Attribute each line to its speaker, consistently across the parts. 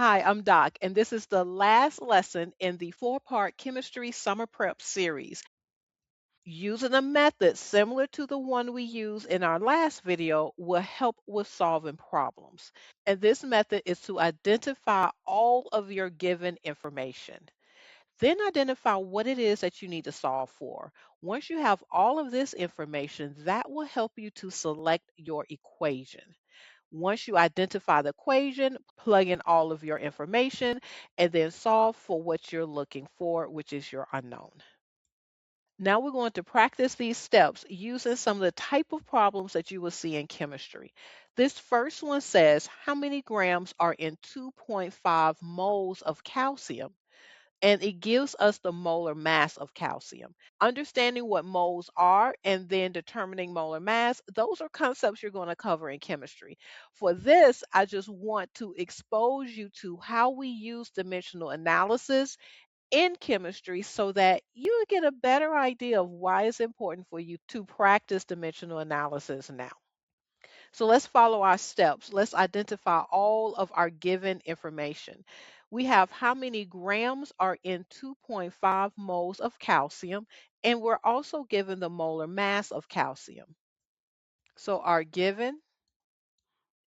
Speaker 1: Hi, I'm Doc, and this is the last lesson in the four-part chemistry summer prep series. Using a method similar to the one we used in our last video will help with solving problems. And this method is to identify all of your given information. Then identify what it is that you need to solve for. Once you have all of this information, that will help you to select your equation. Once you identify the equation, plug in all of your information and then solve for what you're looking for, which is your unknown. Now we're going to practice these steps using some of the type of problems that you will see in chemistry. This first one says, how many grams are in 2.5 moles of calcium? And it gives us the molar mass of calcium. Understanding what moles are and then determining molar mass, those are concepts you're going to cover in chemistry. For this, I just want to expose you to how we use dimensional analysis in chemistry so that you get a better idea of why it's important for you to practice dimensional analysis now. So let's follow our steps. Let's identify all of our given information. We have how many grams are in 2.5 moles of calcium, and we're also given the molar mass of calcium. So our given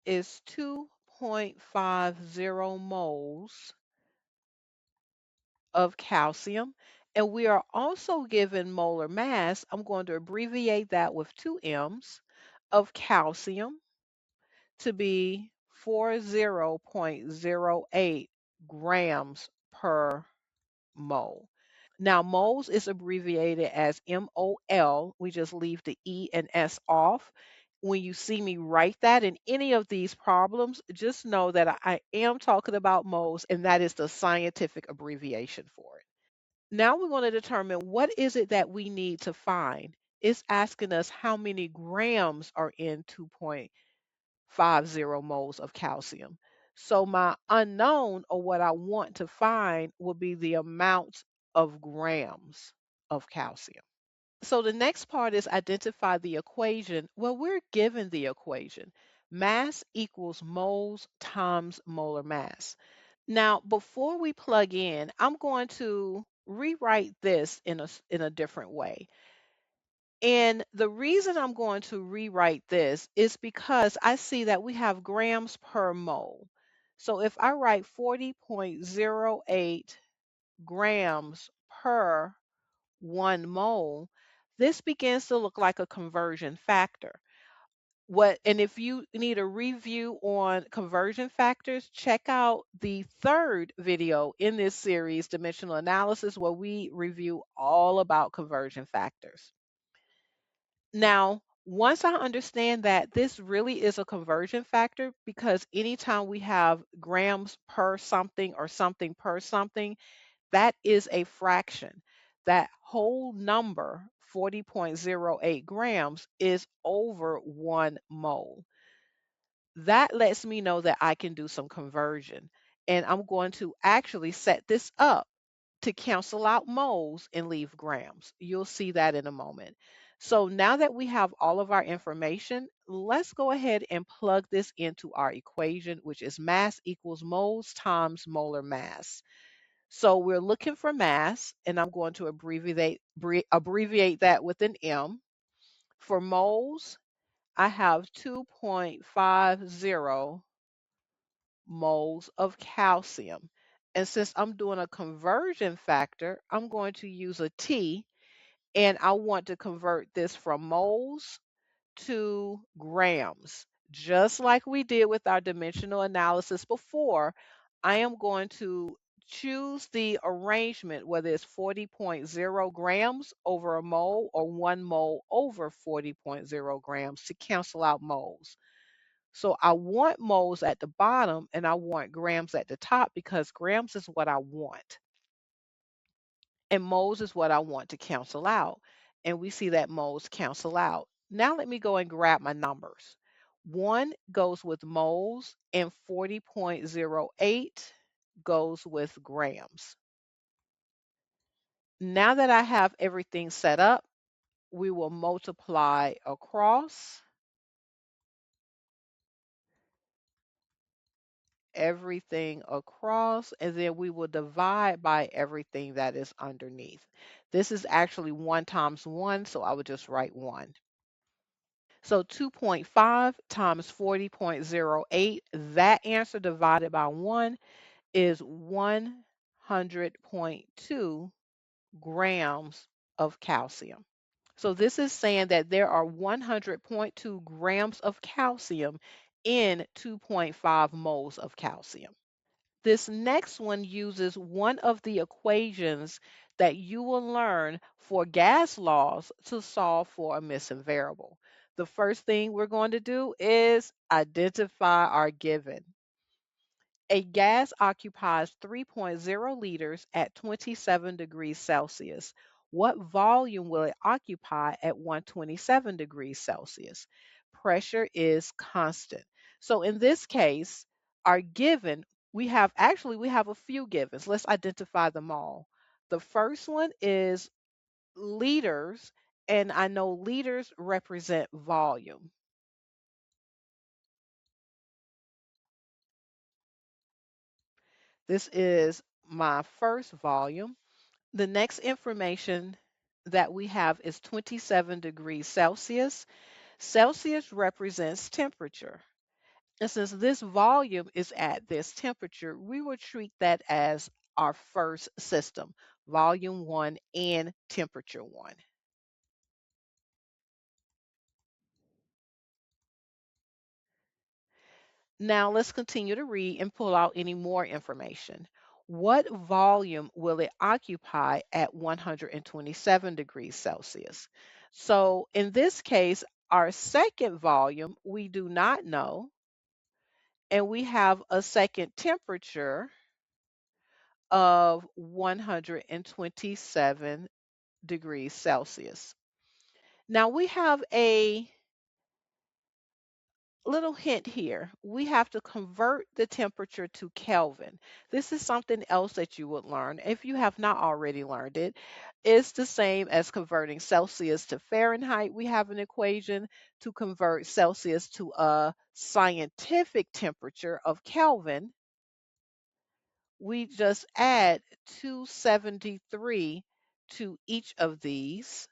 Speaker 1: is 2.50 moles of calcium, and we are also given molar mass. I'm going to abbreviate that with two M's of calcium to be 40.08 grams per mole. Now, moles is abbreviated as MOL. We just leave the E and S off. When you see me write that in any of these problems, just know that I am talking about moles, and that is the scientific abbreviation for it. Now we're going to determine what is it that we need to find. It's asking us how many grams are in 2.50 moles of calcium. So my unknown or what I want to find will be the amount of grams of calcium. So the next part is identify the equation. Well, we're given the equation. Mass equals moles times molar mass. Now, before we plug in, I'm going to rewrite this in a different way. And the reason I'm going to rewrite this is because I see that we have grams per mole. So if I write 40.08 grams per 1 mole, this begins to look like a conversion factor. And if you need a review on conversion factors, check out the third video in this series, Dimensional Analysis, where we review all about conversion factors. Now, once I understand that this really is a conversion factor, because anytime we have grams per something or something per something, that is a fraction. That whole number, 40.08 grams, is over 1 mole. That lets me know that I can do some conversion. And I'm going to actually set this up to cancel out moles and leave grams. You'll see that in a moment. So now that we have all of our information, let's go ahead and plug this into our equation, which is mass equals moles times molar mass. So we're looking for mass, and I'm going to abbreviate that with an M. For moles, I have 2.50 moles of calcium. And since I'm doing a conversion factor, I'm going to use a T, and I want to convert this from moles to grams. Just like we did with our dimensional analysis before, I am going to choose the arrangement, whether it's 40.0 grams over a mole or 1 mole over 40.0 grams, to cancel out moles. So I want moles at the bottom and I want grams at the top because grams is what I want and moles is what I want to cancel out. And we see that moles cancel out. Now let me go and grab my numbers. 1 goes with moles and 40.08 goes with grams. Now that I have everything set up, we will multiply across everything across, and then we will divide by everything that is underneath. This is actually 1 times 1, so I would just write 1. So 2.5 times 40.08, that answer divided by 1 is 100.2 grams of calcium. So this is saying that there are 100.2 grams of calcium in 2.5 moles of calcium. This next one uses one of the equations that you will learn for gas laws to solve for a missing variable. The first thing we're going to do is identify our given. A gas occupies 3.0 liters at 27 degrees Celsius. What volume will it occupy at 127 degrees Celsius? Pressure is constant. So in this case, our given, we have a few givens. Let's identify them all. The first one is liters, and I know liters represent volume. This is my first volume. The next information that we have is 27 degrees Celsius. Celsius represents temperature. And since this volume is at this temperature, we will treat that as our first system, volume 1 and temperature 1. Now let's continue to read and pull out any more information. What volume will it occupy at 127 degrees Celsius? So in this case, our second volume, we do not know, and we have a second temperature of 127 degrees Celsius. Now we have a little hint here. We have to convert the temperature to Kelvin. This is something else that you would learn if you have not already learned it. It's the same as converting Celsius to Fahrenheit. We have an equation to convert Celsius to a scientific temperature of Kelvin. We just add 273 to each of these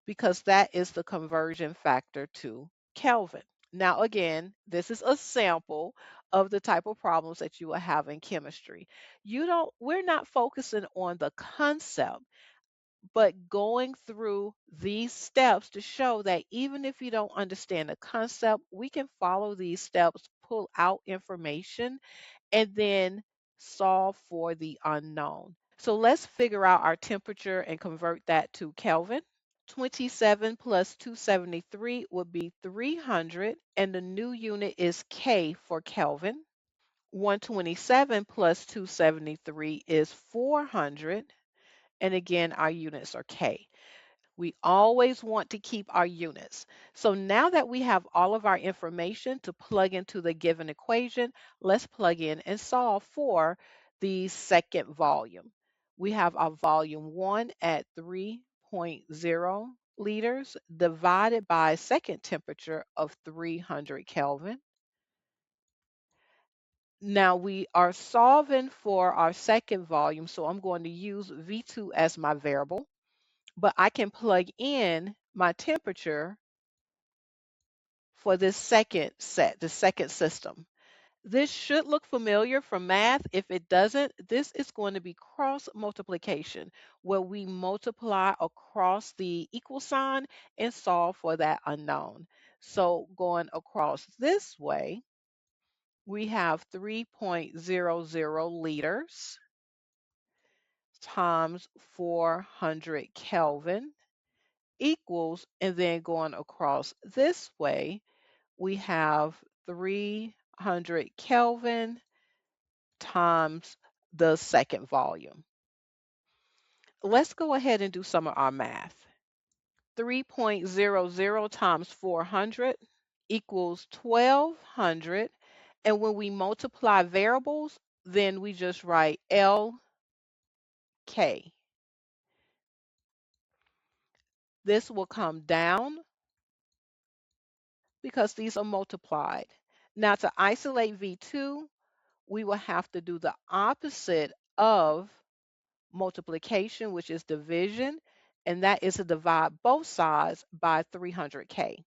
Speaker 1: because that is the conversion factor to Kelvin. Now, again, this is a sample of the type of problems that you will have in chemistry. We're not focusing on the concept, but going through these steps to show that even if you don't understand the concept, we can follow these steps, pull out information, and then solve for the unknown. So let's figure out our temperature and convert that to Kelvin. 27 plus 273 would be 300, and the new unit is K for Kelvin. 127 plus 273 is 400, and again, our units are K. We always want to keep our units. So now that we have all of our information to plug into the given equation, let's plug in and solve for the second volume. We have our volume 1 at 3.0 liters divided by second temperature of 300 Kelvin. Now we are solving for our second volume, so I'm going to use V2 as my variable, but I can plug in my temperature for this second set, the second system. This should look familiar from math. If it doesn't, this is going to be cross multiplication, where we multiply across the equal sign and solve for that unknown. So going across this way, we have 3.00 liters times 400 Kelvin equals, and then going across this way, we have 300 Kelvin times the second volume. Let's go ahead and do some of our math. 3.00 times 400 equals 1200. And when we multiply variables, then we just write LK. This will come down because these are multiplied. Now to isolate V2, we will have to do the opposite of multiplication, which is division, and that is to divide both sides by 300K.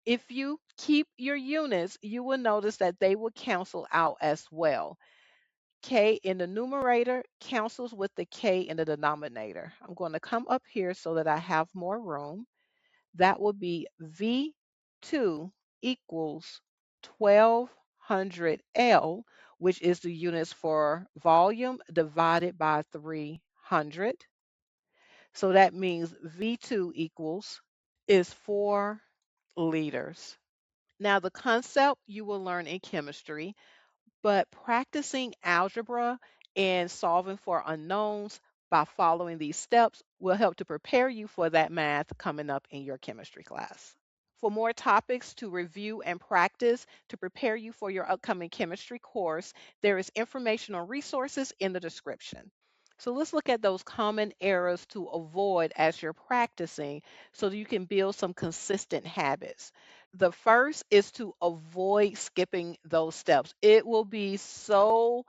Speaker 1: If you keep your units, you will notice that they will cancel out as well. K in the numerator cancels with the K in the denominator. I'm going to come up here so that I have more room. That will be V2 equals 1200L, which is the units for volume divided by 300. So that means V2 equals is 4 liters. Now, the concept you will learn in chemistry, but practicing algebra and solving for unknowns by following these steps will help to prepare you for that math coming up in your chemistry class. For more topics to review and practice to prepare you for your upcoming chemistry course, there is information on resources in the description. So let's look at those common errors to avoid as you're practicing so that you can build some consistent habits. The first is to avoid skipping those steps. It will be so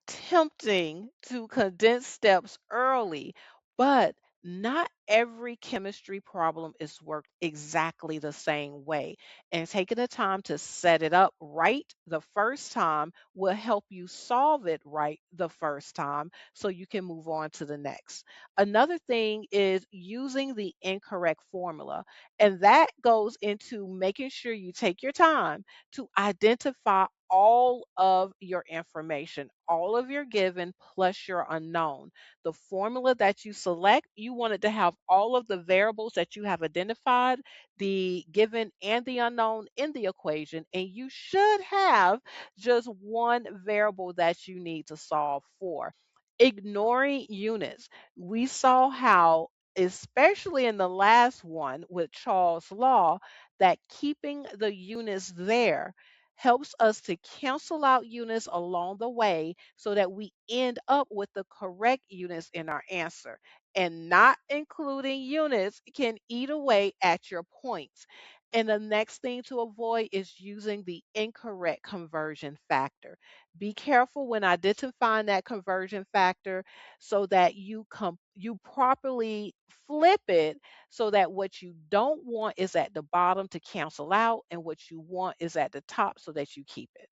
Speaker 1: tempting to condense steps early, but not every chemistry problem is worked exactly the same way. And taking the time to set it up right the first time will help you solve it right the first time so you can move on to the next. Another thing is using the incorrect formula, and that goes into making sure you take your time to identify all of your information, all of your given plus your unknown. The formula that you select, you want it to have all of the variables that you have identified, the given and the unknown in the equation, and you should have just one variable that you need to solve for. Ignoring units. We saw how, especially in the last one with Charles' law, that keeping the units there helps us to cancel out units along the way so that we end up with the correct units in our answer. And not including units can eat away at your points. And the next thing to avoid is using the incorrect conversion factor. Be careful when identifying that conversion factor so that you properly flip it so that what you don't want is at the bottom to cancel out and what you want is at the top so that you keep it.